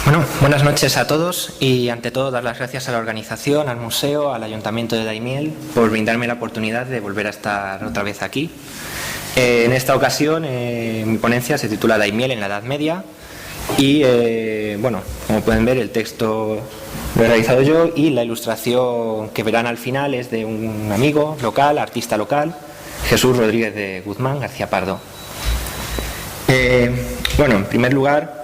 Bueno, buenas noches a todos y ante todo dar las gracias a la organización, al museo, al Ayuntamiento de Daimiel por brindarme la oportunidad de volver a estar otra vez aquí. En esta ocasión mi ponencia se titula Daimiel en la Edad Media y bueno, como pueden ver el texto lo he realizado yo y la ilustración que verán al final es de un amigo local, artista local, Jesús Rodríguez de Guzmán García Pardo. Bueno, en primer lugar,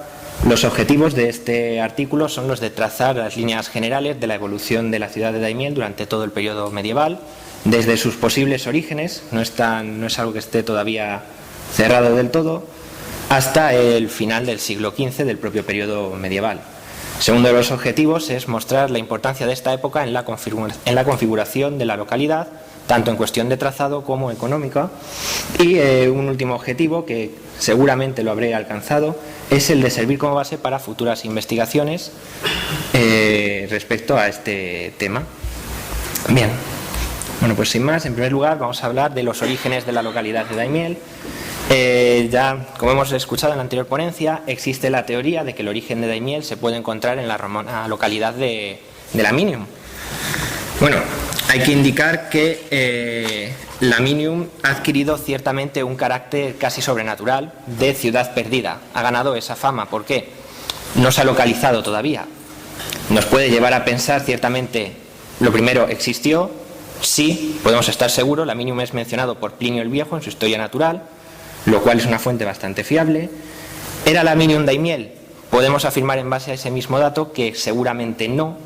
los objetivos de este artículo son los de trazar las líneas generales de la evolución de la ciudad de Daimiel durante todo el periodo medieval, desde sus posibles orígenes, no es algo que esté todavía cerrado del todo, hasta el final del siglo XV del propio periodo medieval. Segundo de los objetivos es mostrar la importancia de esta época en la configuración de la localidad, tanto en cuestión de trazado como económica. Y un último objetivo, que seguramente lo habré alcanzado, es el de servir como base para futuras investigaciones respecto a este tema. Bien, bueno, pues sin más, en primer lugar vamos a hablar de los orígenes de la localidad de Daimiel. Ya, como hemos escuchado en la anterior ponencia, existe la teoría de que el origen de Daimiel se puede encontrar en la romana localidad de Laminium. Bueno, hay que indicar que Laminium ha adquirido ciertamente un carácter casi sobrenatural de ciudad perdida. Ha ganado esa fama. ¿Por qué? No se ha localizado todavía. Nos puede llevar a pensar ciertamente, lo primero, ¿existió? Sí, podemos estar seguros. Laminium es mencionado por Plinio el Viejo en su Historia Natural, lo cual es una fuente bastante fiable. ¿Era Laminium Daimiel? Podemos afirmar en base a ese mismo dato que seguramente no,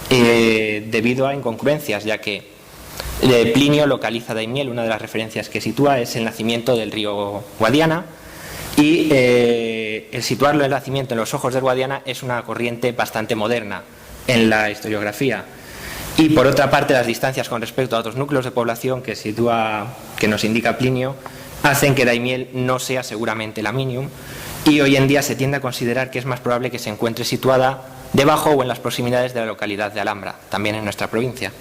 debido a incongruencias, ya que Plinio localiza Daimiel, una de las referencias que sitúa es el nacimiento del río Guadiana, y el situarlo el nacimiento en los ojos del Guadiana es una corriente bastante moderna en la historiografía. Y por otra parte, las distancias con respecto a otros núcleos de población que nos indica Plinio hacen que Daimiel no sea seguramente Laminium, y hoy en día se tiende a considerar que es más probable que se encuentre situada debajo o en las proximidades de la localidad de Alhambra, también en nuestra provincia.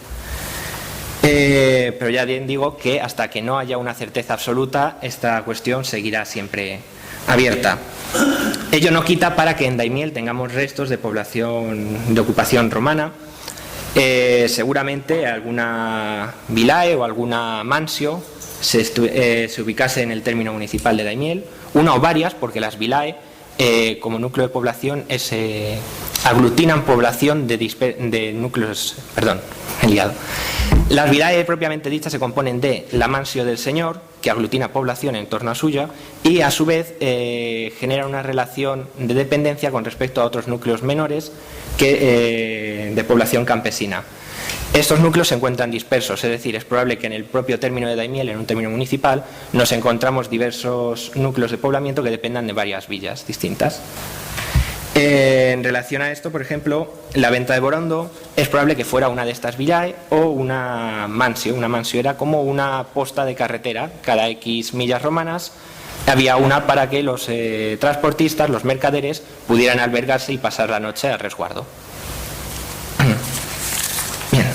Pero ya bien digo que hasta que no haya una certeza absoluta, esta cuestión seguirá siempre abierta. Ello no quita para que en Daimiel tengamos restos de población de ocupación romana, seguramente alguna vilae o alguna mansio se ubicase en el término municipal de Daimiel, una o varias, porque las vilae como núcleo de población aglutinan población de núcleos, perdón, he liado. Las vilae propiamente dichas se componen de la mansio del señor, que aglutina población en torno a suya, y a su vez genera una relación de dependencia con respecto a otros núcleos menores de población campesina. Estos núcleos se encuentran dispersos, es decir, es probable que en el propio término de Daimiel, en un término municipal, nos encontramos diversos núcleos de poblamiento que dependan de varias villas distintas. En relación a esto, por ejemplo, la venta de Borondo es probable que fuera una de estas villae o una mansio. Una mansio era como una posta de carretera. Cada X millas romanas había una para que los transportistas, los mercaderes, pudieran albergarse y pasar la noche a resguardo. Bien.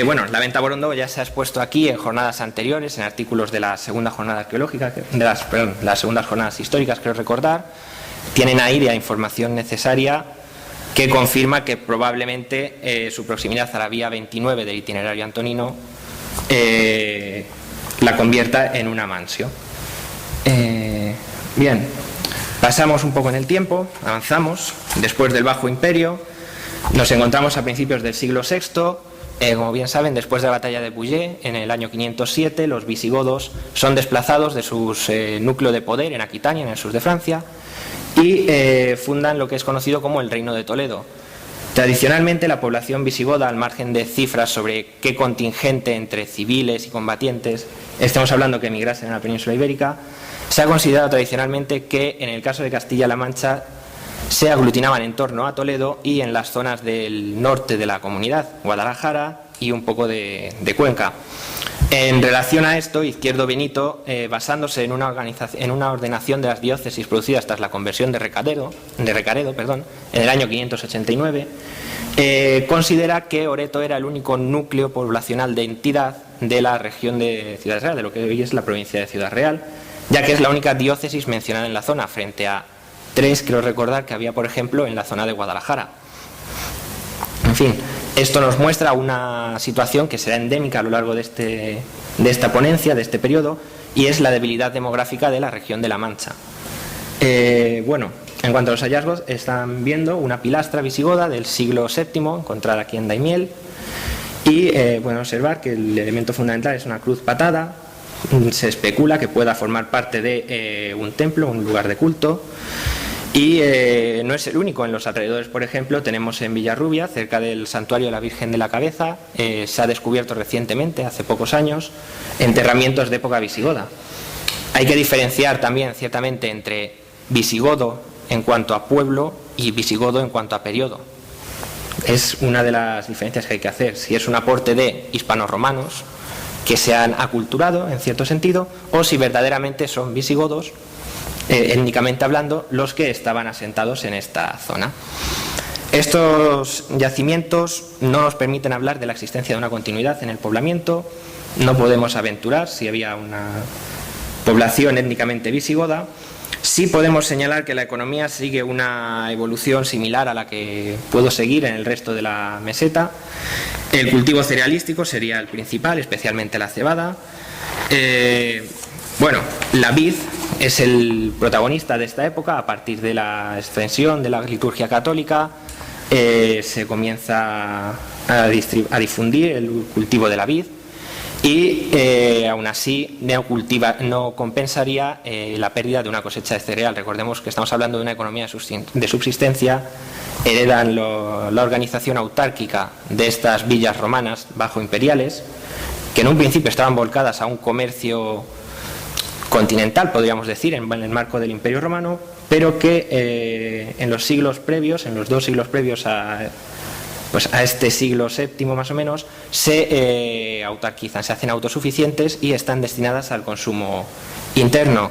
Bueno, la venta Borondo ya se ha expuesto aquí en jornadas anteriores, en artículos de la segunda jornada arqueológica, las segundas jornadas históricas, creo recordar. Tienen ahí la información necesaria que confirma que probablemente su proximidad a la vía 29 del itinerario antonino la convierta en una mansio. Bien, pasamos un poco en el tiempo, avanzamos. Después del Bajo Imperio nos encontramos a principios del siglo VI. Como bien saben, después de la batalla de Bouillé, en el año 507, los visigodos son desplazados de su núcleo de poder en Aquitania, en el sur de Francia, y fundan lo que es conocido como el Reino de Toledo. Tradicionalmente, la población visigoda, al margen de cifras sobre qué contingente entre civiles y combatientes estemos hablando que emigrasen a la península ibérica, se ha considerado tradicionalmente que en el caso de Castilla-La Mancha se aglutinaban en torno a Toledo y en las zonas del norte de la comunidad, Guadalajara y un poco de Cuenca. En relación a esto, Izquierdo Benito, basándose en una ordenación de las diócesis producidas tras la conversión de Recaredo, en el año 589, considera que Oreto era el único núcleo poblacional de entidad de la región de Ciudad Real, de lo que hoy es la provincia de Ciudad Real, ya que es la única diócesis mencionada en la zona, frente a 3 creo recordar que había, por ejemplo, en la zona de Guadalajara. En fin, esto nos muestra una situación que será endémica a lo largo de esta ponencia, de este periodo, y es la debilidad demográfica de la región de La Mancha. Bueno, en cuanto a los hallazgos, están viendo una pilastra visigoda del siglo VII, encontrada aquí en Daimiel, y pueden observar que el elemento fundamental es una cruz patada. Se especula que pueda formar parte de un templo, un lugar de culto, y no es el único. En los alrededores, por ejemplo, tenemos en Villarrubia, cerca del santuario de la Virgen de la Cabeza, se ha descubierto recientemente, hace pocos años, enterramientos de época visigoda. Hay que diferenciar también, ciertamente, entre visigodo en cuanto a pueblo y visigodo en cuanto a periodo. Es una de las diferencias que hay que hacer, si es un aporte de hispanos romanos que se han aculturado en cierto sentido, o si verdaderamente son visigodos, étnicamente hablando, los que estaban asentados en esta zona. Estos yacimientos no nos permiten hablar de la existencia de una continuidad en el poblamiento. No podemos aventurar si había una población étnicamente visigoda. Sí podemos señalar que la economía sigue una evolución similar a la que puedo seguir en el resto de la meseta. El cultivo cerealístico sería el principal, especialmente la cebada. Bueno, la vid es el protagonista de esta época. A partir de la extensión de la liturgia católica se comienza a difundir el cultivo de la vid, y aún así no compensaría la pérdida de una cosecha de cereal. Recordemos que estamos hablando de una economía de subsistencia. Heredan la organización autárquica de estas villas romanas bajo imperiales, que en un principio estaban volcadas a un comercio continental, podríamos decir, en el marco del Imperio Romano, pero que en los siglos previos, en los 2 siglos previos a este siglo VII más o menos, se autarquizan, se hacen autosuficientes y están destinadas al consumo interno.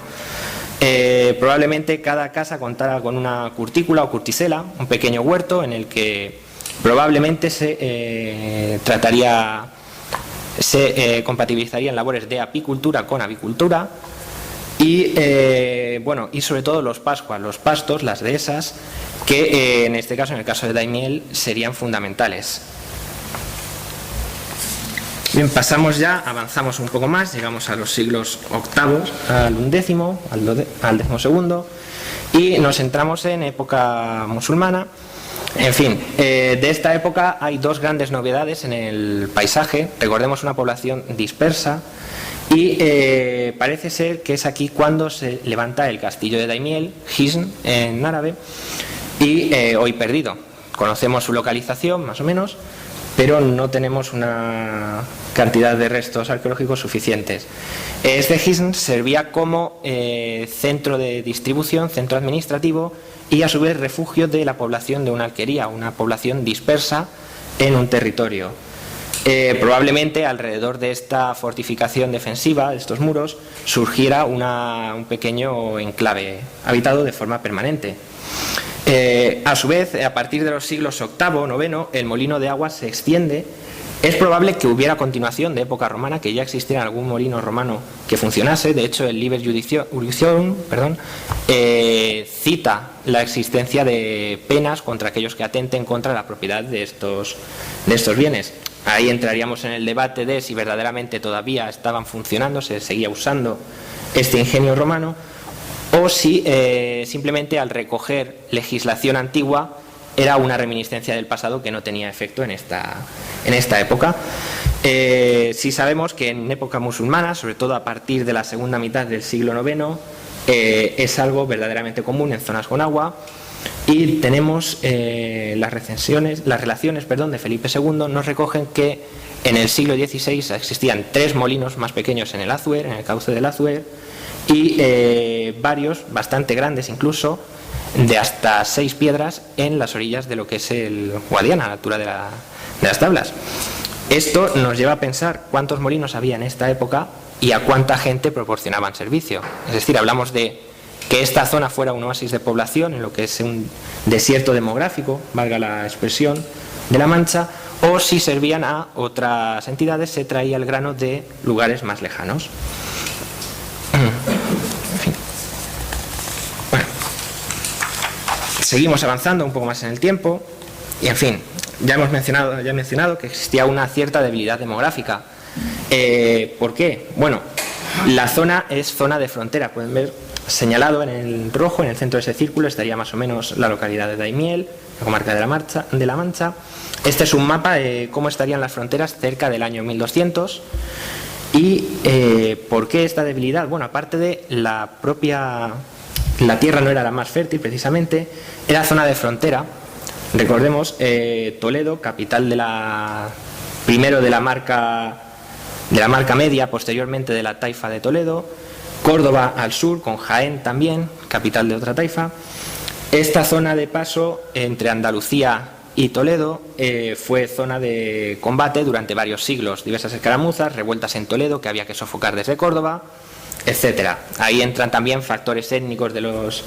Probablemente cada casa contara con una curtícula o curtisela, un pequeño huerto en el que probablemente se compatibilizarían labores de apicultura con avicultura, y sobre todo los pascuas, los pastos, las dehesas, que en este caso, en el caso de Daimiel, serían fundamentales. Bien, avanzamos un poco más, llegamos a los siglos VIII, al XI, al XII, y nos centramos en época musulmana. En fin, de esta época hay 2 grandes novedades en el paisaje. Recordemos una población dispersa, y parece ser que es aquí cuando se levanta el castillo de Daimiel, Hisn en árabe, y hoy perdido. Conocemos su localización más o menos, pero no tenemos una cantidad de restos arqueológicos suficientes. Este Hisn servía como centro de distribución, centro administrativo, y a su vez refugio de la población de una alquería, una población dispersa en un territorio. Probablemente alrededor de esta fortificación defensiva, de estos muros, surgiera un pequeño enclave habitado de forma permanente. A su vez, a partir de los siglos VIII, IX, el molino de agua se extiende. Es probable que hubiera continuación de época romana, que ya existiera algún molino romano que funcionase. De hecho, el Liber Judicium cita la existencia de penas contra aquellos que atenten contra la propiedad de estos bienes. Ahí entraríamos en el debate de si verdaderamente todavía estaban funcionando, se seguía usando este ingenio romano, o si simplemente al recoger legislación antigua era una reminiscencia del pasado que no tenía efecto en esta época. Sí sabemos que en época musulmana, sobre todo a partir de la segunda mitad del siglo IX, es algo verdaderamente común en zonas con agua, y tenemos las relaciones de Felipe II nos recogen que en el siglo XVI existían 3 molinos más pequeños en el Azuer, en el cauce del Azuer, y varios, bastante grandes incluso, de hasta 6 piedras en las orillas de lo que es el Guadiana, a la altura de las tablas. Esto nos lleva a pensar cuántos molinos había en esta época y a cuánta gente proporcionaban servicio. Es decir, hablamos de que esta zona fuera un oasis de población en lo que es un desierto demográfico, valga la expresión, de La Mancha, o si servían a otras entidades, se traía el grano de lugares más lejanos. En fin. Bueno, seguimos avanzando un poco más en el tiempo y, en fin, ya he mencionado que existía una cierta debilidad demográfica. ¿Por qué? Bueno, la zona es zona de frontera. Pueden ver señalado en el rojo, en el centro de ese círculo, estaría más o menos la localidad de Daimiel, la comarca de la Mancha. Este es un mapa de cómo estarían las fronteras cerca del año 1200. ¿Y por qué esta debilidad? Bueno, aparte de la tierra no era la más fértil precisamente, era zona de frontera. Recordemos, Toledo, capital primero de la marca media, posteriormente de la taifa de Toledo, Córdoba al sur, con Jaén también, capital de otra taifa. Esta zona de paso entre Andalucía y Toledo fue zona de combate durante varios siglos, diversas escaramuzas, revueltas en Toledo que había que sofocar desde Córdoba, etcétera. Ahí entran también factores étnicos de los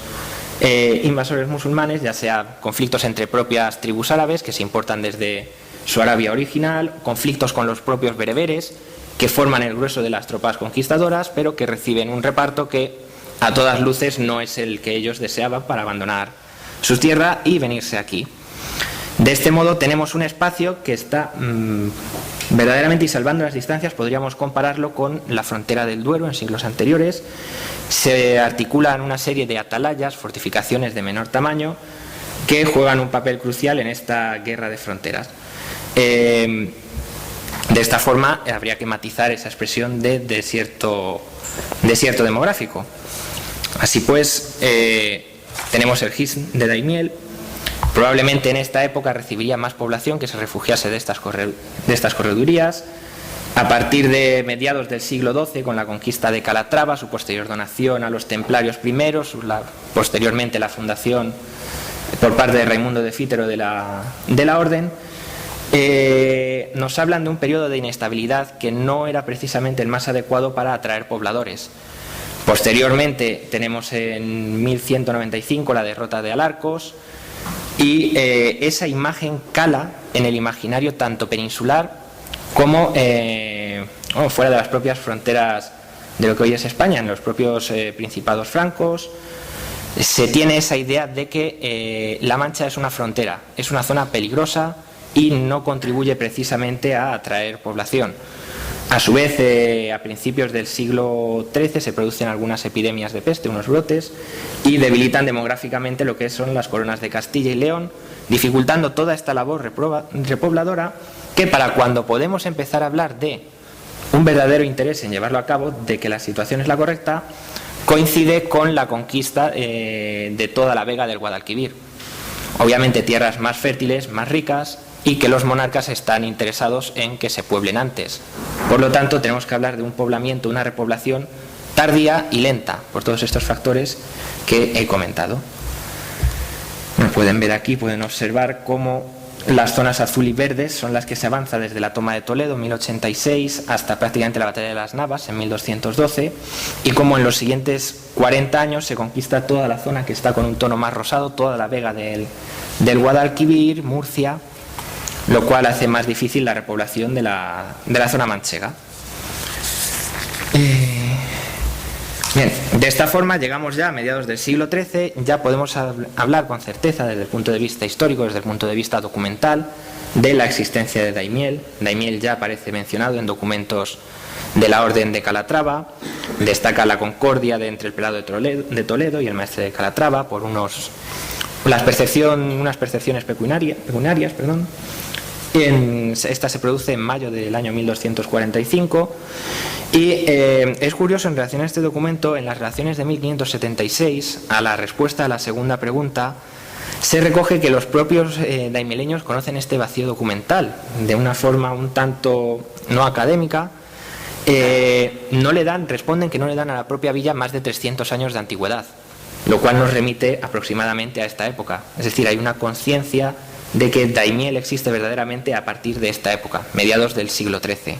invasores musulmanes, ya sea conflictos entre propias tribus árabes que se importan desde su Arabia original, conflictos con los propios bereberes que forman el grueso de las tropas conquistadoras, pero que reciben un reparto que a todas luces no es el que ellos deseaban para abandonar su tierra y venirse aquí. De este modo tenemos un espacio que está verdaderamente, y salvando las distancias, podríamos compararlo con la frontera del Duero en siglos anteriores. Se articulan una serie de atalayas, fortificaciones de menor tamaño, que juegan un papel crucial en esta guerra de fronteras. De esta forma habría que matizar esa expresión de desierto demográfico. Así pues, tenemos el Hisn de Daimiel. Probablemente en esta época recibiría más población que se refugiase de estas corredurías. A partir de mediados del siglo XII, con la conquista de Calatrava, su posterior donación a los templarios primeros, posteriormente la fundación por parte de Raimundo de Fítero de la orden, nos hablan de un periodo de inestabilidad que no era precisamente el más adecuado para atraer pobladores. Posteriormente tenemos en 1195 la derrota de Alarcos, y esa imagen cala en el imaginario tanto peninsular como fuera de las propias fronteras de lo que hoy es España, en los propios principados francos. Se tiene esa idea de que La Mancha es una frontera, es una zona peligrosa y no contribuye precisamente a atraer población. A su vez, a principios del siglo XIII se producen algunas epidemias de peste, unos brotes, y debilitan demográficamente lo que son las coronas de Castilla y León, dificultando toda esta labor repobladora que, para cuando podemos empezar a hablar de un verdadero interés en llevarlo a cabo, de que la situación es la correcta, coincide con la conquista de toda la vega del Guadalquivir. Obviamente tierras más fértiles, más ricas, y que los monarcas están interesados en que se pueblen antes. Por lo tanto, tenemos que hablar de un poblamiento, una repoblación tardía y lenta, por todos estos factores que he comentado. Bueno, pueden ver aquí, pueden observar cómo las zonas azul y verdes son las que se avanza desde la toma de Toledo en 1086 hasta prácticamente la batalla de las Navas en 1212, y cómo en los siguientes 40 años se conquista toda la zona que está con un tono más rosado, toda la vega del Guadalquivir, Murcia, lo cual hace más difícil la repoblación de la zona manchega. Bien, de esta forma llegamos ya a mediados del siglo XIII, ya podemos hablar con certeza desde el punto de vista histórico, desde el punto de vista documental, de la existencia de Daimiel. Daimiel ya aparece mencionado en documentos de la Orden de Calatrava, destaca la concordia entre el prelado de Toledo y el maestre de Calatrava por unas percepciones pecuniarias. Esta se produce en mayo del año 1245 y es curioso en relación a este documento, en las relaciones de 1576, a la respuesta a la segunda pregunta, se recoge que los propios daimeleños conocen este vacío documental de una forma un tanto no académica. Responden que no le dan a la propia villa más de 300 años de antigüedad, lo cual nos remite aproximadamente a esta época. Es decir, hay una conciencia de que Daimiel existe verdaderamente a partir de esta época, mediados del siglo XIII.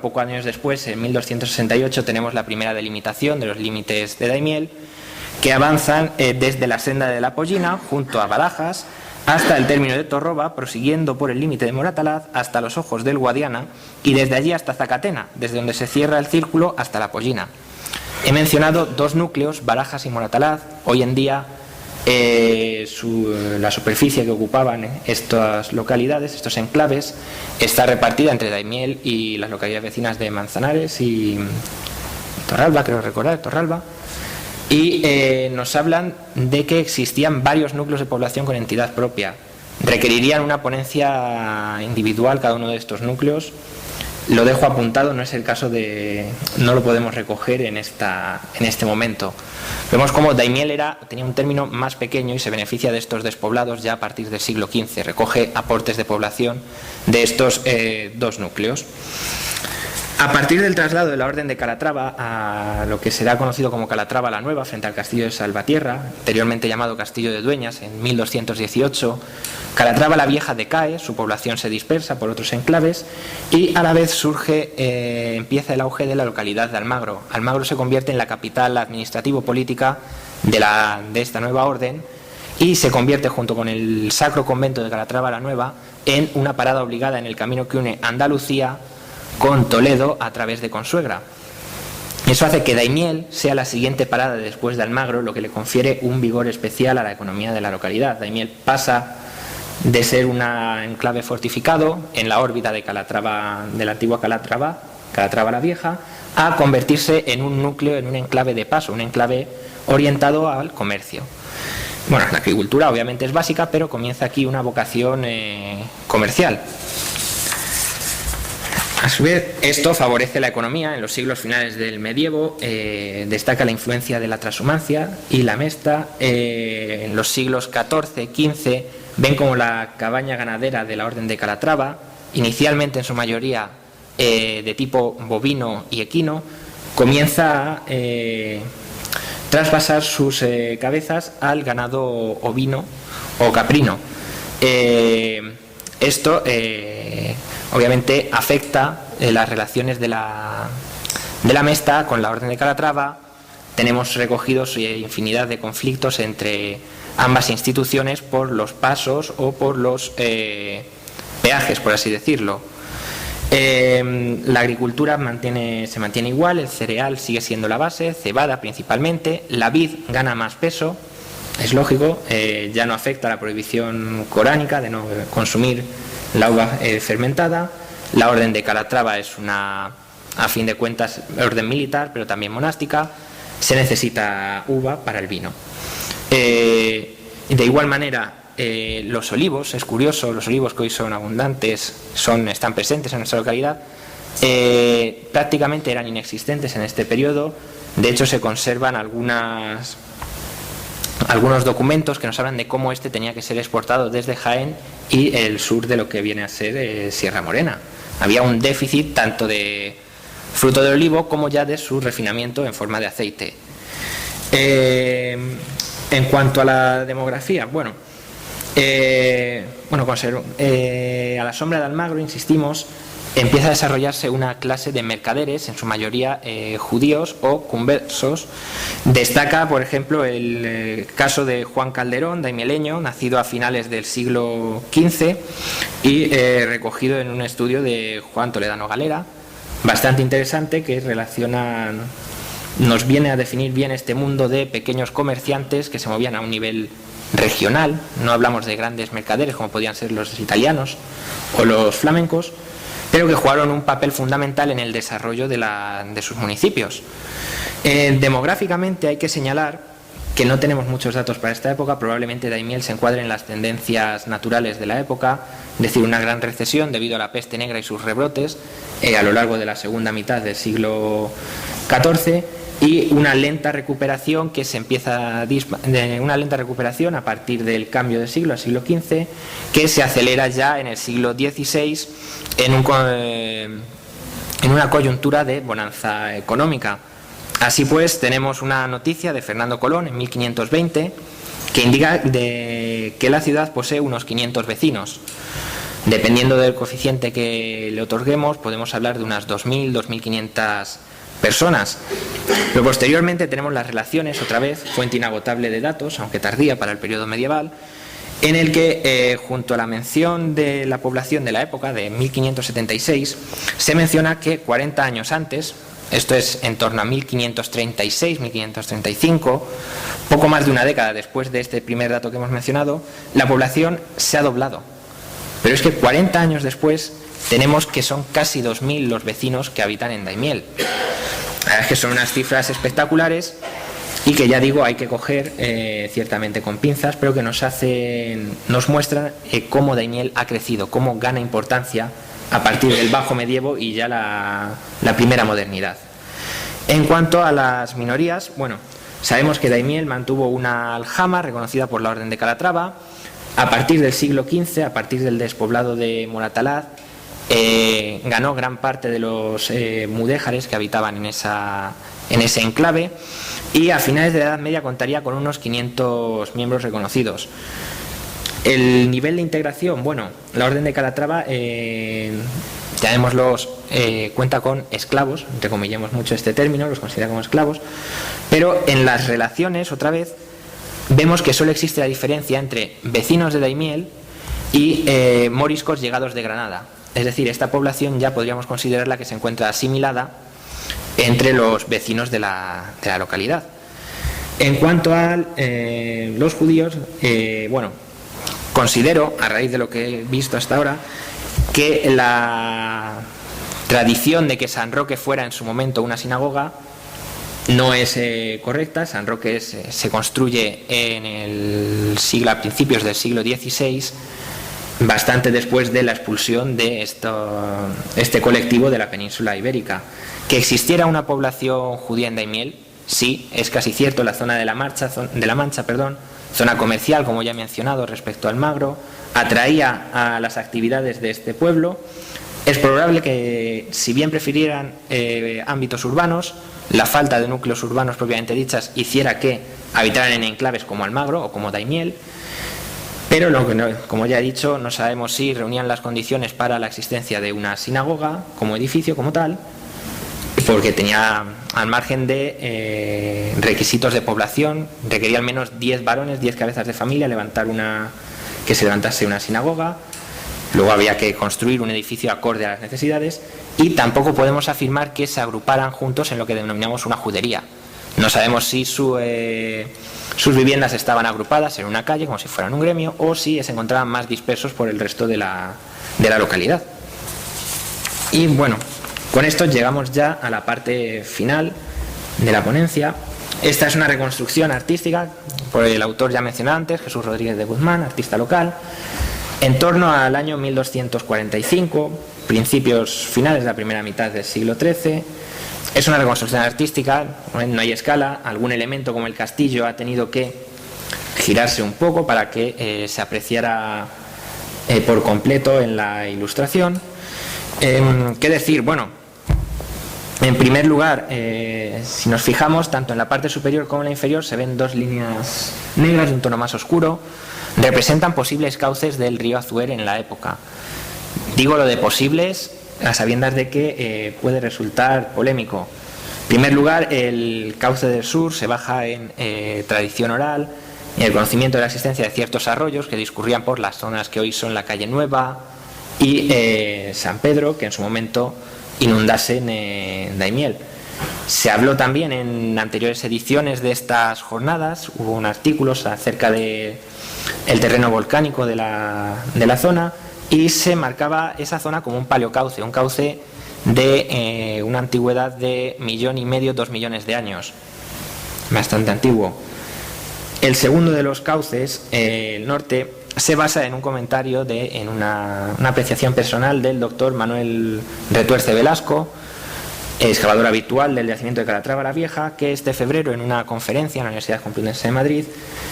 Pocos años después, en 1268, tenemos la primera delimitación de los límites de Daimiel, que avanzan desde la senda de la Pollina, junto a Barajas, hasta el término de Torroba, prosiguiendo por el límite de Moratalaz hasta los ojos del Guadiana, y desde allí hasta Zacatena, desde donde se cierra el círculo hasta la Pollina. He mencionado dos núcleos, Barajas y Moratalaz. Hoy en día La superficie que ocupaban estas localidades, estos enclaves, está repartida entre Daimiel y las localidades vecinas de Manzanares y Torralba, creo recordar, Torralba. Y nos hablan de que existían varios núcleos de población con entidad propia. Requerirían una ponencia individual cada uno de estos núcleos. Lo dejo apuntado, no es el caso no lo podemos recoger en este momento. Vemos como Daimiel tenía un término más pequeño y se beneficia de estos despoblados ya a partir del siglo XV. Recoge aportes de población de estos dos núcleos. A partir del traslado de la Orden de Calatrava a lo que será conocido como Calatrava la Nueva, frente al castillo de Salvatierra, anteriormente llamado Castillo de Dueñas, en 1218, Calatrava la Vieja decae, su población se dispersa por otros enclaves y a la vez empieza el auge de la localidad de Almagro. Almagro se convierte en la capital administrativo-política de esta nueva orden y se convierte, junto con el Sacro Convento de Calatrava la Nueva, en una parada obligada en el camino que une Andalucía con Toledo a través de Consuegra. Eso hace que Daimiel sea la siguiente parada después de Almagro, lo que le confiere un vigor especial a la economía de la localidad. Daimiel pasa de ser un enclave fortificado en la órbita de Calatrava, de la antigua Calatrava la Vieja, a convertirse en un núcleo, en un enclave de paso, un enclave orientado al comercio. Bueno, la agricultura obviamente es básica, pero comienza aquí una vocación comercial. A su vez, esto favorece la economía. En los siglos finales del medievo destaca la influencia de la transhumancia y la mesta. En los siglos XIV, XV, ven como la cabaña ganadera de la Orden de Calatrava, inicialmente en su mayoría de tipo bovino y equino, comienza a traspasar sus cabezas al ganado ovino o caprino. Esto obviamente afecta las relaciones de la mesta con la Orden de Calatrava. Tenemos recogidos infinidad de conflictos entre ambas instituciones por los pasos o por los peajes, por así decirlo. La agricultura se mantiene igual, el cereal sigue siendo la base, cebada principalmente, la vid gana más peso, es lógico, ya no afecta la prohibición coránica de no consumir la uva fermentada. La Orden de Calatrava es a fin de cuentas, orden militar, pero también monástica. Se necesita uva para el vino. De igual manera, los olivos, es curioso, los olivos que hoy son abundantes, están presentes en nuestra localidad, prácticamente eran inexistentes en este periodo. De hecho, se conservan algunos documentos que nos hablan de cómo tenía que ser exportado desde Jaén y el sur de lo que viene a ser Sierra Morena. Había un déficit tanto de fruto de olivo como ya de su refinamiento en forma de aceite. En cuanto a la demografía, a la sombra de Almagro, insistimos, empieza a desarrollarse una clase de mercaderes, en su mayoría judíos o conversos. Destaca, por ejemplo, el caso de Juan Calderón, daimieleño, nacido a finales del siglo XV y recogido en un estudio de Juan Toledano Galera, bastante interesante, que nos viene a definir bien este mundo de pequeños comerciantes que se movían a un nivel regional. No hablamos de grandes mercaderes como podían ser los italianos o los flamencos, pero que jugaron un papel fundamental en el desarrollo de sus municipios. Demográficamente hay que señalar que no tenemos muchos datos para esta época. Probablemente Daimiel se encuadre en las tendencias naturales de la época, es decir, una gran recesión debido a la peste negra y sus rebrotes a lo largo de la segunda mitad del siglo XIV, y una lenta recuperación que se empieza a partir del cambio de siglo al siglo XV, que se acelera ya en el siglo XVI en una coyuntura de bonanza económica. Así pues, tenemos una noticia de Fernando Colón en 1520 que indica que la ciudad posee unos 500 vecinos. Dependiendo del coeficiente que le otorguemos, podemos hablar de unas 2.000, 2.500 personas. Pero posteriormente tenemos las relaciones, otra vez, fuente inagotable de datos, aunque tardía para el periodo medieval, en el que, junto a la mención de la población de la época, de 1576, se menciona que 40 años antes, esto es en torno a 1536, 1535, poco más de una década después de este primer dato que hemos mencionado, la población se ha doblado. Pero es que 40 años después tenemos que son casi 2000 los vecinos que habitan en Daimiel. La verdad es que son unas cifras espectaculares y que, ya digo, hay que coger ciertamente con pinzas, pero que nos muestran cómo Daimiel ha crecido, cómo gana importancia a partir del bajo medievo y ya la primera modernidad. En cuanto a las minorías, bueno, sabemos que Daimiel mantuvo una aljama reconocida por la Orden de Calatrava. A partir del siglo XV, a partir del despoblado de Moratalaz, ganó gran parte de los mudéjares que habitaban en ese enclave, y a finales de la Edad Media contaría con unos 500 miembros reconocidos. El nivel de integración, bueno, la Orden de Calatrava, llamémoslos, cuenta con esclavos, entrecomillemos mucho este término, los considera como esclavos, pero en las relaciones, otra vez, vemos que solo existe la diferencia entre vecinos de Daimiel y moriscos llegados de Granada. Es decir, esta población ya podríamos considerarla que se encuentra asimilada entre los vecinos de la localidad. En cuanto a los judíos, bueno, considero, a raíz de lo que he visto hasta ahora, que la tradición de que San Roque fuera en su momento una sinagoga no es correcta. San Roque se construye a principios del siglo XVI, bastante después de la expulsión de este colectivo de la península ibérica. Que existiera una población judía en Daimiel, sí, es casi cierto. La zona de la Mancha, zona comercial, como ya he mencionado, respecto al Magro, atraía a las actividades de este pueblo. Es probable que, si bien prefirieran ámbitos urbanos, la falta de núcleos urbanos propiamente dichas hiciera que habitaran en enclaves como Almagro o como Daimiel, pero como ya he dicho, no sabemos si reunían las condiciones para la existencia de una sinagoga como edificio, como tal, porque tenía, al margen de requisitos de población, requería al menos 10 varones, 10 cabezas de familia que se levantase una sinagoga. Luego había que construir un edificio acorde a las necesidades, y tampoco podemos afirmar que se agruparan juntos en lo que denominamos una judería. No sabemos si sus viviendas estaban agrupadas en una calle como si fueran un gremio, o si se encontraban más dispersos por el resto de la localidad. Y bueno, con esto llegamos ya a la parte final de la ponencia. Esta es una reconstrucción artística por el autor ya mencionado antes, Jesús Rodríguez de Guzmán, artista local, en torno al año 1245, principios finales de la primera mitad del siglo XIII. Es una reconstrucción artística, no hay escala. Algún elemento como el castillo ha tenido que girarse un poco para que se apreciara por completo en la ilustración. ¿Qué decir? Bueno, en primer lugar, si nos fijamos, tanto en la parte superior como en la inferior se ven dos líneas negras de un tono más oscuro. Representan posibles cauces del río Azuer en la época. Digo lo de posibles a sabiendas de que puede resultar polémico. En primer lugar, el cauce del sur se basa en tradición oral y el conocimiento de la existencia de ciertos arroyos que discurrían por las zonas que hoy son la Calle Nueva y San Pedro, que en su momento inundasen Daimiel. Se habló también en anteriores ediciones de estas jornadas, hubo un artículo acerca de el terreno volcánico de la zona, y se marcaba esa zona como un paleocauce, un cauce de una antigüedad de 1,5 millones, 2 millones de años, bastante antiguo. El segundo de los cauces, el norte, se basa en un comentario en una apreciación personal del doctor Manuel Retuerce Velasco, excavador habitual del yacimiento de Calatrava la Vieja, que este febrero, en una conferencia en la Universidad Complutense de Madrid,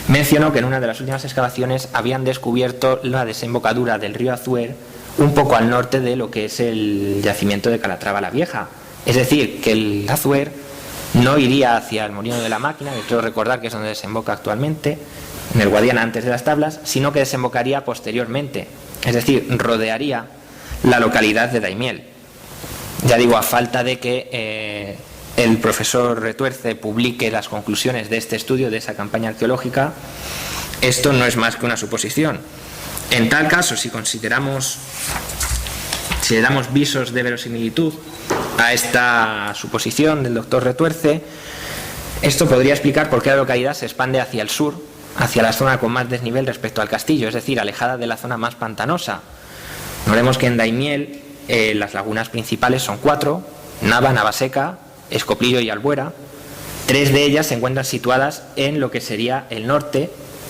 mencionó que en una de las últimas excavaciones habían descubierto la desembocadura del río Azuer un poco al norte de lo que es el yacimiento de Calatrava la Vieja. Es decir, que el Azuer no iría hacia el Molino de la Máquina, que quiero recordar que es donde desemboca actualmente, en el Guadiana antes de las tablas, sino que desembocaría posteriormente, es decir, rodearía la localidad de Daimiel. Ya digo, a falta de que el profesor Retuerce publique las conclusiones de este estudio, de esa campaña arqueológica, esto no es más que una suposición. En tal caso, si le damos visos de verosimilitud, a esta suposición del doctor Retuerce, esto podría explicar por qué la localidad se expande hacia el sur, hacia la zona con más desnivel respecto al castillo, es decir, alejada de la zona más pantanosa. Notemos que en Daimiel las lagunas principales son 4, Nava, Navaseca, Escoplillo y Albuera. 3 de ellas se encuentran situadas en lo que sería el norte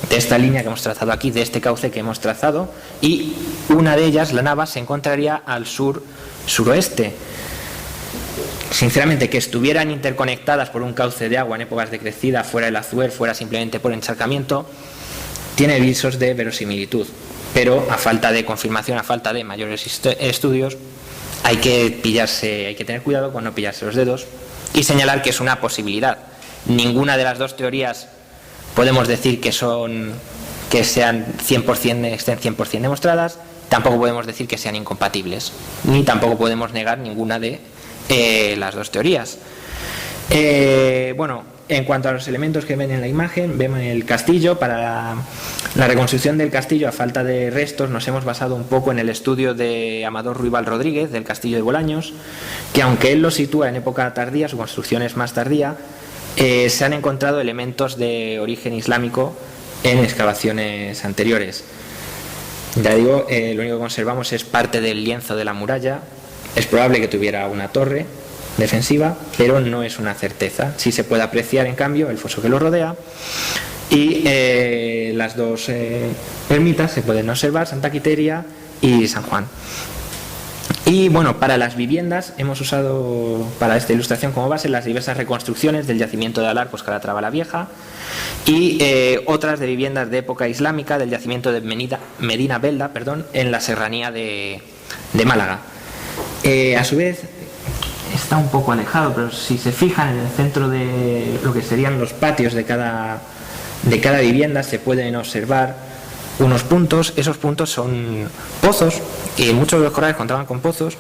de esta línea que hemos trazado aquí, de este cauce que hemos trazado, y una de ellas, la Nava, se encontraría al sur-suroeste. Sinceramente, que estuvieran interconectadas por un cauce de agua en épocas de crecida, fuera el Azuer, fuera simplemente por encharcamiento, tiene visos de verosimilitud, pero a falta de confirmación, a falta de mayores estudios, hay que tener cuidado con no pillarse los dedos y señalar que es una posibilidad. Ninguna de las dos teorías podemos decir que sean 100%, estén 100% demostradas, tampoco podemos decir que sean incompatibles, ni tampoco podemos negar ninguna de las dos teorías. Bueno, en cuanto a los elementos que ven en la imagen, vemos el castillo. Para la reconstrucción del castillo, a falta de restos, nos hemos basado un poco en el estudio de Amador Ruibal Rodríguez del castillo de Bolaños, que aunque él lo sitúa en época tardía, su construcción es más tardía, se han encontrado elementos de origen islámico en excavaciones anteriores. Ya digo, lo único que conservamos es parte del lienzo de la muralla. Es probable que tuviera una torre defensiva, pero no es una certeza. Sí se puede apreciar, en cambio, el foso que lo rodea, y las dos ermitas se pueden observar, Santa Quiteria y San Juan. Y bueno, para las viviendas hemos usado para esta ilustración como base las diversas reconstrucciones del yacimiento de Alarcos, Calatrava la Vieja, y otras de viviendas de época islámica del yacimiento de Medina Belda, en la serranía de Málaga. A su vez está un poco alejado, pero si se fijan en el centro de lo que serían los patios de cada vivienda, se pueden observar unos puntos. Esos puntos son pozos, y muchos de los corrales contaban con pozos,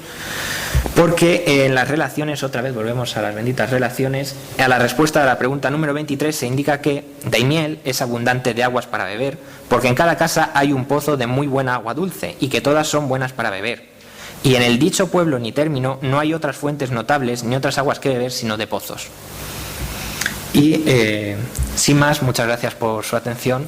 porque en las relaciones, otra vez volvemos a las benditas relaciones, a la respuesta a la pregunta número 23 se indica que Daimiel es abundante de aguas para beber, porque en cada casa hay un pozo de muy buena agua dulce, y que todas son buenas para beber. Y en el dicho pueblo ni término no hay otras fuentes notables ni otras aguas que beber sino de pozos. Y sin más, muchas gracias por su atención.